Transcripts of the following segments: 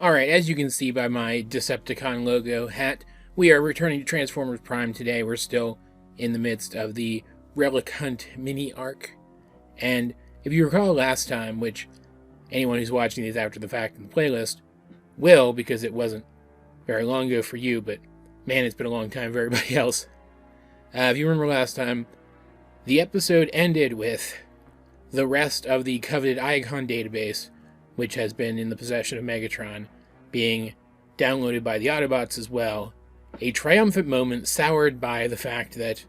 Alright, as you can see by my Decepticon logo hat, we are returning to Transformers Prime today. We're still in the midst of the Relic Hunt mini arc. And if you recall last time, which anyone who's watching these after the fact in the playlist will, because it wasn't very long ago for you, but man, it's been a long time for everybody else. If you remember last time, the episode ended with the rest of the coveted Icon database, which has been in the possession of Megatron, being downloaded by the Autobots as well. A triumphant moment soured by the fact that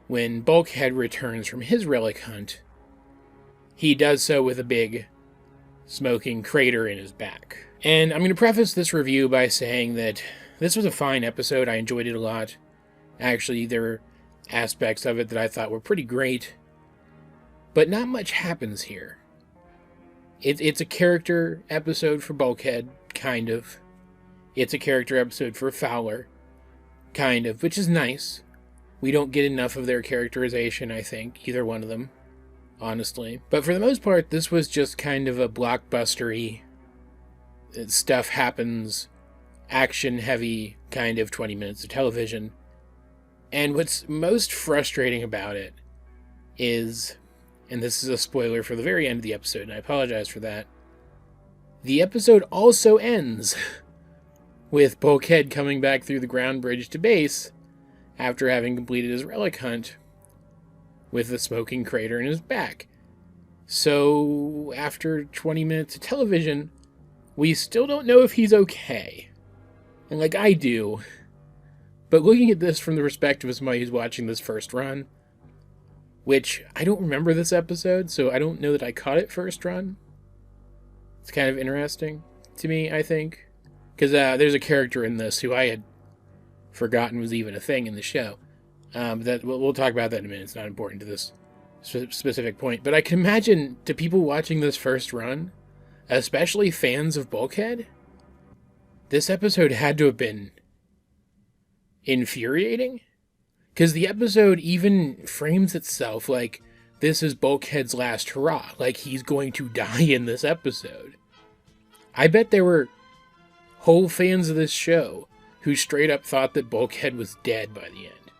when Bulkhead returns from his relic hunt, he does so with a big smoking crater in his back. And I'm going to preface this review by saying that this was a fine episode. I enjoyed it a lot. Actually, there were aspects of it that I thought were pretty great, but not much happens here. It's a character episode for Bulkhead, kind of. It's a character episode for Fowler, kind of, which is nice. We don't get enough of their characterization, I think, either one of them, honestly. But for the most part, this was just kind of a blockbustery, stuff happens, action-heavy kind of 20 minutes of television. And what's most frustrating about it is, and this is a spoiler for the very end of the episode, and I apologize for that, the episode also ends with Bulkhead coming back through the ground bridge to base after having completed his relic hunt with the smoking crater in his back. So, after 20 minutes of television, we still don't know if he's okay. And like I do, but looking at this from the perspective of somebody who's watching this first run, which I don't remember this episode, so I don't know that I caught it first run. It's kind of interesting to me, I think. Because there's a character in this who I had forgotten was even a thing in the show. That we'll talk about that in a minute. It's not important to this specific point. But I can imagine to people watching this first run, especially fans of Bulkhead, this episode had to have been infuriating. Because the episode even frames itself like this is Bulkhead's last hurrah. Like he's going to die in this episode. I bet there were whole fans of this show who straight up thought that Bulkhead was dead by the end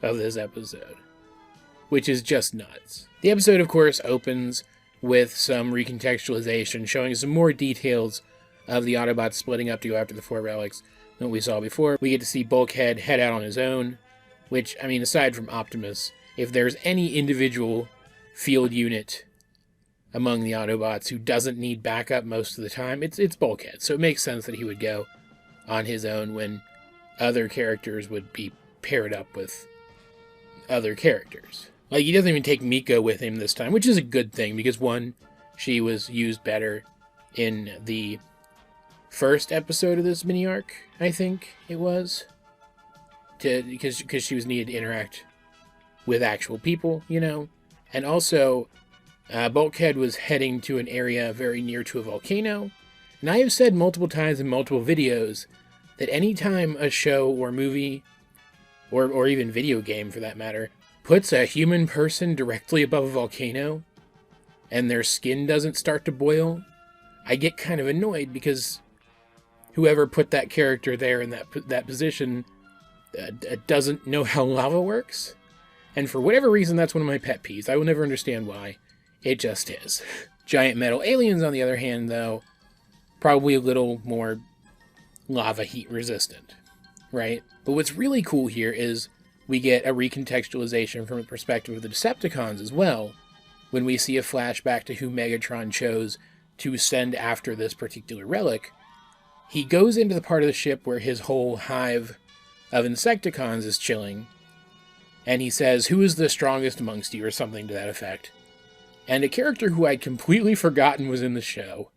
of this episode. Which is just nuts. The episode, of course, opens with some recontextualization, showing some more details of the Autobots splitting up to go after the 4 relics than we saw before. We get to see Bulkhead head out on his own. Which, I mean, aside from Optimus, if there's any individual field unit among the Autobots who doesn't need backup most of the time, it's Bulkhead. So it makes sense that he would go on his own when other characters would be paired up with other characters. Like, he doesn't even take Miko with him this time, which is a good thing, because one, she was used better in the first episode of this mini-arc, I think it was. Because she was needed to interact with actual people, you know. And also, Bulkhead was heading to an area very near to a volcano. And I have said multiple times in multiple videos that anytime a show or movie, or even video game for that matter, puts a human person directly above a volcano, and their skin doesn't start to boil, I get kind of annoyed because whoever put that character there in that position doesn't know how lava works. And for whatever reason, that's one of my pet peeves. I will never understand why. It just is. Giant metal aliens, on the other hand, though, probably a little more lava heat resistant, right? But what's really cool here is we get a recontextualization from the perspective of the Decepticons as well, when we see a flashback to who Megatron chose to send after this particular relic. He goes into the part of the ship where his whole hive of Insecticons is chilling, and he says, "Who is the strongest amongst you?" or something to that effect. And a character who I'd completely forgotten was in the show,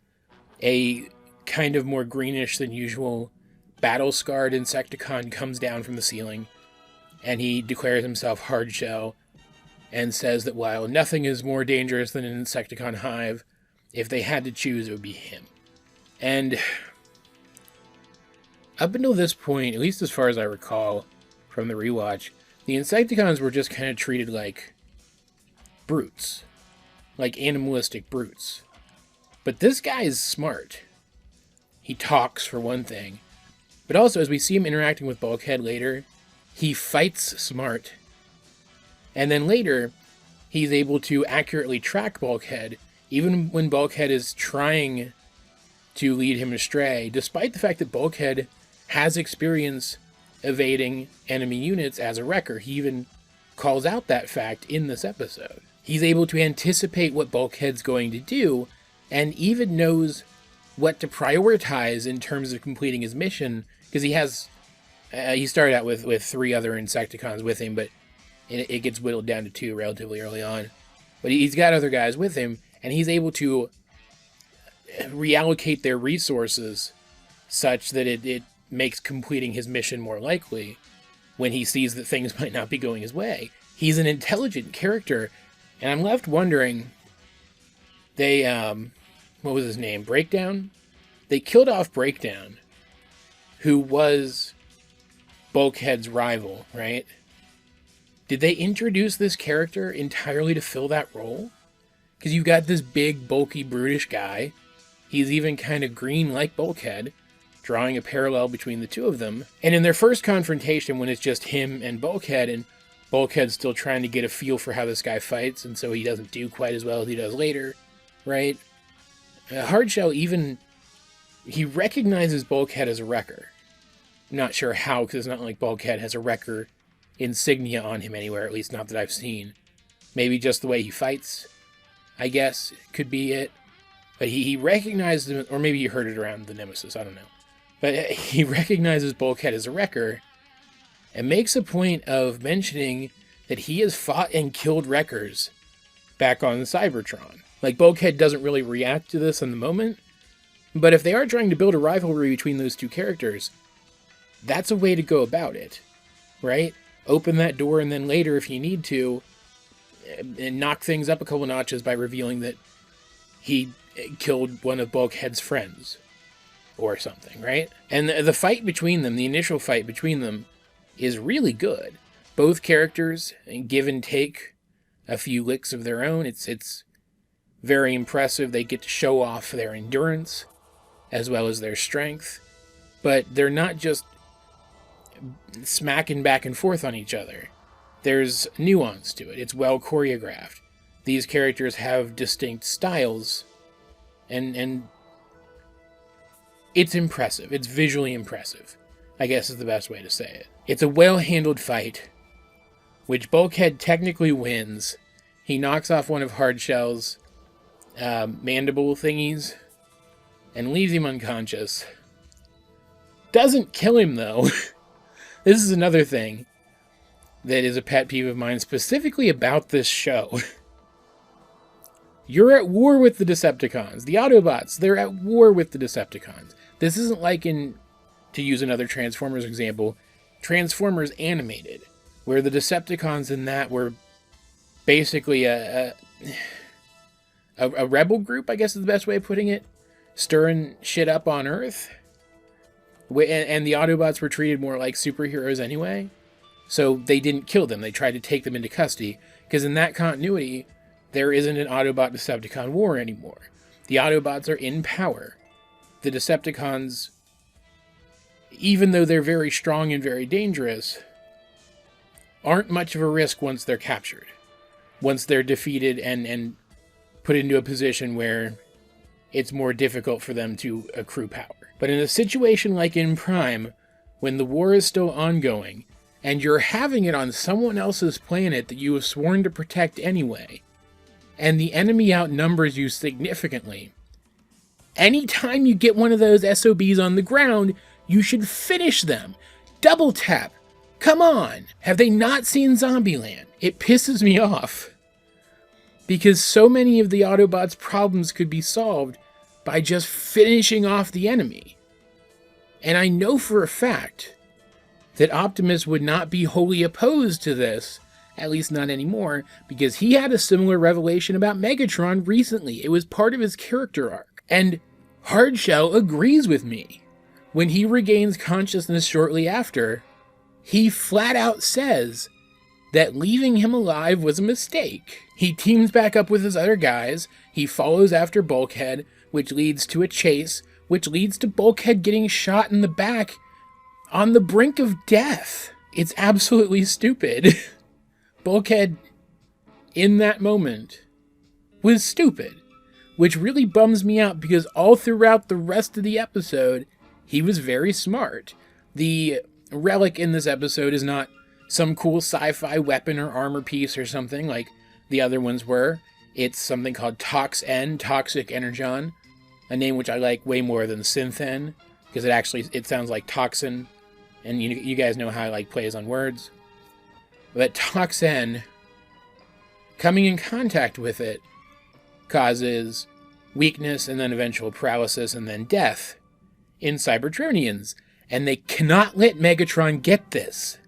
a kind of more greenish than usual, battle-scarred Insecticon comes down from the ceiling, and he declares himself Hardshell, and says that while nothing is more dangerous than an Insecticon hive, if they had to choose, it would be him. And up until this point, at least as far as I recall from the rewatch, the Insecticons were just kind of treated like brutes. Like animalistic brutes. But this guy is smart. He talks, for one thing. But also, as we see him interacting with Bulkhead later, he fights smart. And then later, he's able to accurately track Bulkhead, even when Bulkhead is trying to lead him astray, despite the fact that Bulkhead has experience evading enemy units as a wrecker. He even calls out that fact in this episode. He's able to anticipate what Bulkhead's going to do, and even knows what to prioritize in terms of completing his mission, because he started out with 3 other Insecticons with him, but it gets whittled down to 2 relatively early on. But he's got other guys with him, and he's able to reallocate their resources such that it makes completing his mission more likely when he sees that things might not be going his way. He's an intelligent character, and I'm left wondering, they, what was his name? Breakdown? They killed off Breakdown, who was Bulkhead's rival, right? Did they introduce this character entirely to fill that role? Because you've got this big, bulky, brutish guy. He's even kind of green like Bulkhead, drawing a parallel between the two of them. And in their first confrontation, when it's just him and Bulkhead's still trying to get a feel for how this guy fights, and so he doesn't do quite as well as he does later, right? Hardshell even, he recognizes Bulkhead as a wrecker. I'm not sure how, because it's not like Bulkhead has a wrecker insignia on him anywhere, at least not that I've seen. Maybe just the way he fights, I guess, could be it. But he recognizes him, or maybe he heard it around the Nemesis, I don't know. But he recognizes Bulkhead as a wrecker, and makes a point of mentioning that he has fought and killed wreckers back on Cybertron. Like, Bulkhead doesn't really react to this in the moment, but if they are trying to build a rivalry between those two characters, that's a way to go about it, right? Open that door, and then later, if you need to, and knock things up a couple notches by revealing that he killed one of Bulkhead's friends, or something, right? And the fight between them, the initial fight between them, is really good. Both characters give and take a few licks of their own. It's very impressive. They get to show off their endurance as well as their strength, but they're not just smacking back and forth on each other. There's nuance to it. It's well choreographed. These characters have distinct styles, and it's impressive. It's visually impressive, I guess is the best way to say it. It's a well-handled fight, which Bulkhead technically wins. He knocks off one of Hardshell's mandible thingies and leaves him unconscious. Doesn't kill him, though. This is another thing that is a pet peeve of mine, specifically about this show. You're at war with the Decepticons. The Autobots, they're at war with the Decepticons. This isn't like in, to use another Transformers example, Transformers Animated, where the Decepticons in that were basically a rebel group, I guess is the best way of putting it, stirring shit up on Earth. And the Autobots were treated more like superheroes anyway, so they didn't kill them. They tried to take them into custody, because in that continuity, there isn't an Autobot-Decepticon war anymore. The Autobots are in power. The Decepticons, even though they're very strong and very dangerous, aren't much of a risk once they're captured. Once they're defeated and put into a position where it's more difficult for them to accrue power. But in a situation like in Prime, when the war is still ongoing, and you're having it on someone else's planet that you have sworn to protect anyway, and the enemy outnumbers you significantly, anytime you get one of those SOBs on the ground, you should finish them. Double tap. Come on. Have they not seen Zombieland? It pisses me off. Because so many of the Autobots' problems could be solved by just finishing off the enemy. And I know for a fact that Optimus would not be wholly opposed to this, at least not anymore, because he had a similar revelation about Megatron recently. It was part of his character arc. And Hardshell agrees with me. When he regains consciousness shortly after, he flat out says that leaving him alive was a mistake. He teams back up with his other guys, he follows after Bulkhead, which leads to a chase which leads to Bulkhead getting shot in the back on the brink of death. It's absolutely stupid. Bulkhead, in that moment, was stupid, which really bums me out because all throughout the rest of the episode, he was very smart. The relic in this episode is not some cool sci-fi weapon or armor piece or something like the other ones were. It's something called Toxn, Toxic Energon, a name which I like way more than Synthen, because it sounds like toxin, and you guys know how I like plays on words. But Toxn, coming in contact with it, causes weakness and then eventual paralysis and then death in Cybertronians. And they cannot let Megatron get this,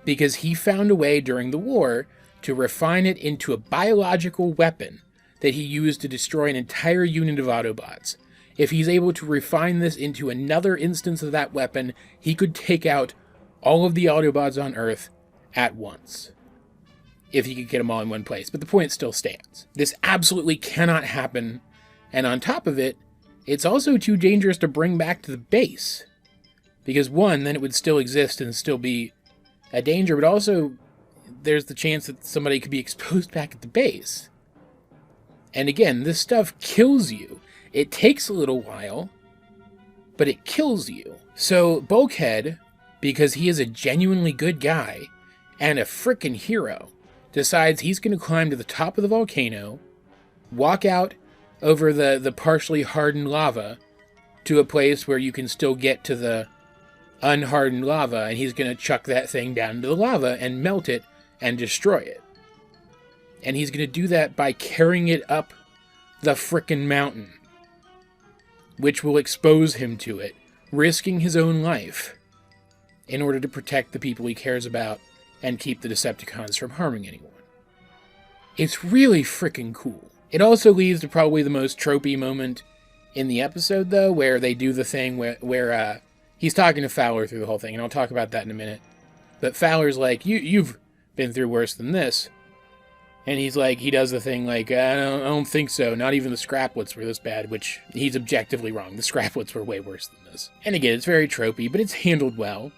because he found a way during the war to refine it into a biological weapon that he used to destroy an entire unit of Autobots. If he's able to refine this into another instance of that weapon, he could take out all of the Autobots on Earth at once. If he could get them all in one place. But the point still stands. This absolutely cannot happen. And on top of it, it's also too dangerous to bring back to the base. Because one, then it would still exist and still be a danger, but also there's the chance that somebody could be exposed back at the base. And again, this stuff kills you. It takes a little while, but it kills you. So Bulkhead, because he is a genuinely good guy and a frickin' hero, decides he's going to climb to the top of the volcano, walk out over the partially hardened lava to a place where you can still get to the unhardened lava, and he's going to chuck that thing down into the lava and melt it and destroy it. And he's going to do that by carrying it up the frickin' mountain, which will expose him to it, risking his own life in order to protect the people he cares about and keep the Decepticons from harming anyone. It's really frickin' cool. It also leads to probably the most tropey moment in the episode, though, where they do the thing where he's talking to Fowler through the whole thing, and I'll talk about that in a minute. But Fowler's like, you've been through worse than this. And he's like, he does the thing like, I don't think so. Not even the Scraplets were this bad, which he's objectively wrong. The Scraplets were way worse than this. And again, it's very tropey, but it's handled well.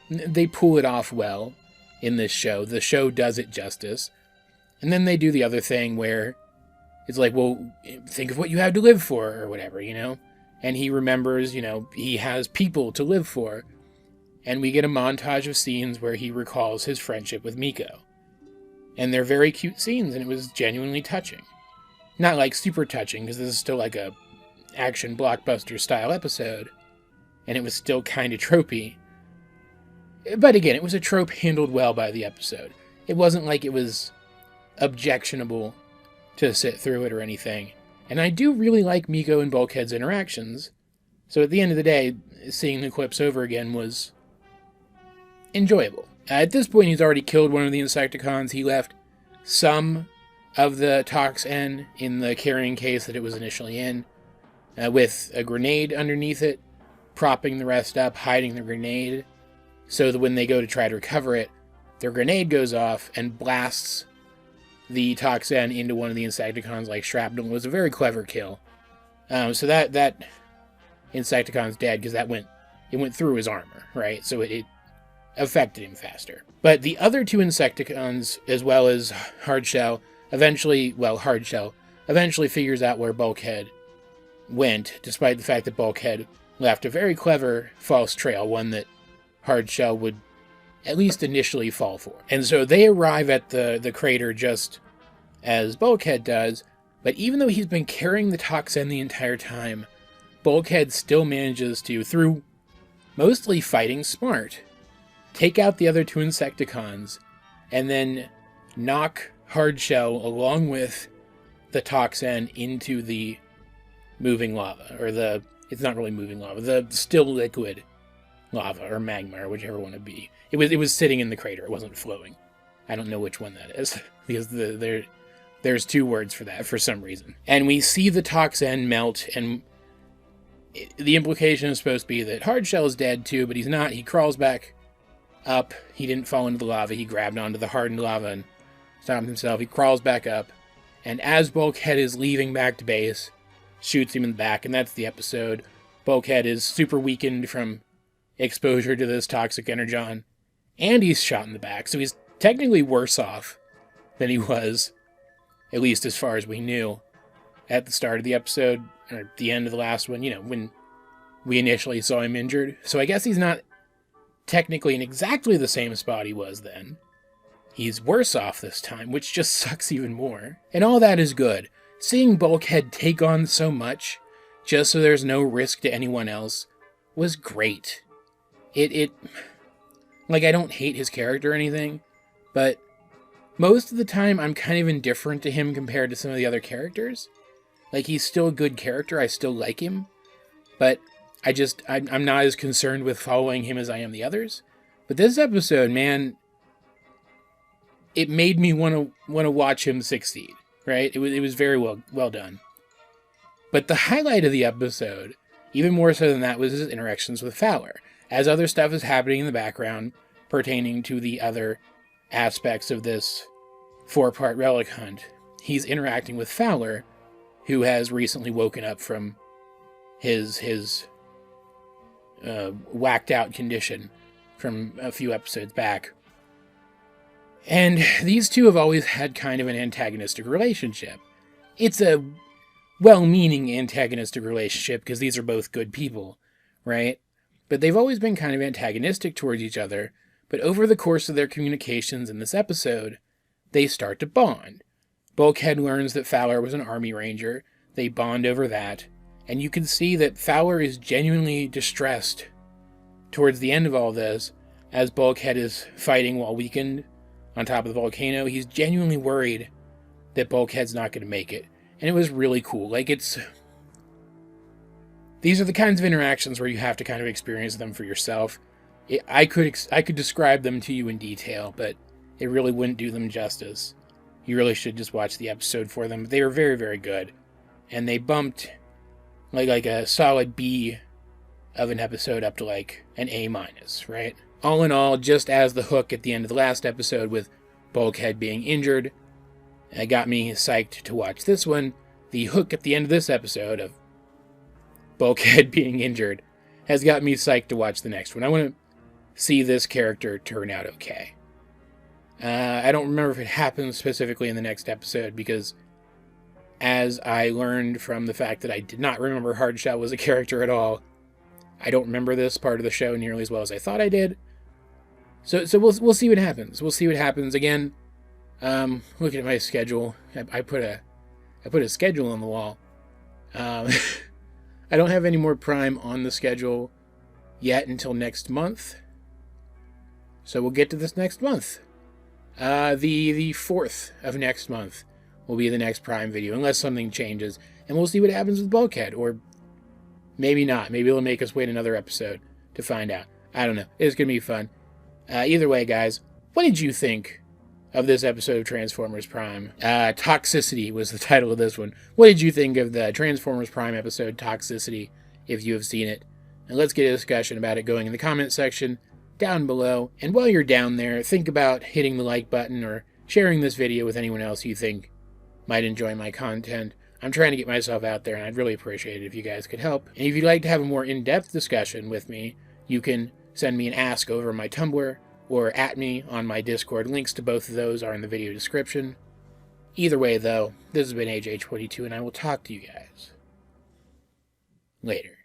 They pull it off well in this show. The show does it justice. And then they do the other thing where it's like, well, think of what you have to live for, or whatever, And he remembers, he has people to live for. And we get a montage of scenes where he recalls his friendship with Miko. And they're very cute scenes, and it was genuinely touching. Not like super touching, because this is still like a action blockbuster style episode. And it was still kind of tropey. But again, it was a trope handled well by the episode. It wasn't like it was objectionable to sit through it or anything. And I do really like Miko and Bulkhead's interactions. So at the end of the day, seeing the clips over again was enjoyable. At this point, he's already killed one of the Insecticons. He left some of the Toxn in the carrying case that it was initially in, with a grenade underneath it, propping the rest up, hiding the grenade, so that when they go to try to recover it, their grenade goes off and blasts the Toxn into one of the Insecticons like shrapnel. It was a very clever kill. So that Insecticon's dead, because it went through his armor, right? So it affected him faster. But the other two Insecticons, as well as Hardshell, eventually figures out where Bulkhead went, despite the fact that Bulkhead left a very clever false trail, one that Hardshell would at least initially fall for. And so they arrive at the crater just as Bulkhead does, but even though he's been carrying the Toxn the entire time, Bulkhead still manages to, through mostly fighting smart, take out the other two Insecticons, and then knock Hardshell along with the Toxn into the moving lava, or it's not really moving lava, the still liquid lava, or magma, or whichever one it be. It was sitting in the crater, it wasn't flowing. I don't know which one that is, because there's two words for that for some reason. And we see the Toxn melt, and the implication is supposed to be that Hardshell is dead too, but he's not. He crawls back up. He didn't fall into the lava. He grabbed onto the hardened lava and stopped himself. He crawls back up, and as Bulkhead is leaving back to base, shoots him in the back, and that's the episode. Bulkhead is super weakened from exposure to this toxic energon, and he's shot in the back, so he's technically worse off than he was, at least as far as we knew, at the start of the episode, or the end of the last one, when we initially saw him injured. So I guess he's not technically in exactly the same spot he was then. He's worse off this time, which just sucks even more. And all that is good. Seeing Bulkhead take on so much, just so there's no risk to anyone else, was great. Like, I don't hate his character or anything, but most of the time I'm kind of indifferent to him compared to some of the other characters. Like, he's still a good character, I still like him, but I'm not as concerned with following him as I am the others. But this episode, man, it made me want to watch him succeed, right? It was very well done. But the highlight of the episode, even more so than that, was his interactions with Fowler. As other stuff is happening in the background pertaining to the other aspects of this 4-part relic hunt, he's interacting with Fowler, who has recently woken up from his whacked out condition from a few episodes back. And these two have always had kind of an antagonistic relationship. It's a well-meaning antagonistic relationship because these are both good people, right? But they've always been kind of antagonistic towards each other, but over the course of their communications in this episode, they start to bond. Bulkhead learns that Fowler was an Army Ranger. They bond over that, and you can see that Fowler is genuinely distressed towards the end of all this, as Bulkhead is fighting while weakened on top of the volcano. He's genuinely worried that Bulkhead's not going to make it, and it was really cool. Like, these are the kinds of interactions where you have to kind of experience them for yourself. I could describe them to you in detail, but it really wouldn't do them justice. You really should just watch the episode for them. They were very, very good. And they bumped like a solid B of an episode up to like an A-, right? All in all, just as the hook at the end of the last episode with Bulkhead being injured, it got me psyched to watch this one. The hook at the end of this episode of Bulkhead being injured has got me psyched to watch the next one. I want to see this character turn out okay. I don't remember if it happens specifically in the next episode, because as I learned from the fact that I did not remember Hardshell was a character at all, I don't remember this part of the show nearly as well as I thought I did. So we'll see what happens. We'll see what happens. Again, looking at my schedule, I put a schedule on the wall. I don't have any more Prime on the schedule yet until next month. So we'll get to this next month. The 4th of next month will be the next Prime video, unless something changes. And we'll see what happens with Bulkhead, or maybe not. Maybe it'll make us wait another episode to find out. I don't know. It's going to be fun. Either way, guys, what did you think of this episode of Transformers Prime? Toxicity was the title of this one. What did you think of the Transformers Prime episode, Toxicity, if you have seen it? And let's get a discussion about it going in the comment section down below. And while you're down there, think about hitting the like button or sharing this video with anyone else you think might enjoy my content. I'm trying to get myself out there, and I'd really appreciate it if you guys could help. And if you'd like to have a more in-depth discussion with me, you can send me an ask over my Tumblr or at me on my Discord. Links to both of those are in the video description. Either way, though, this has been AJ22, and I will talk to you guys later.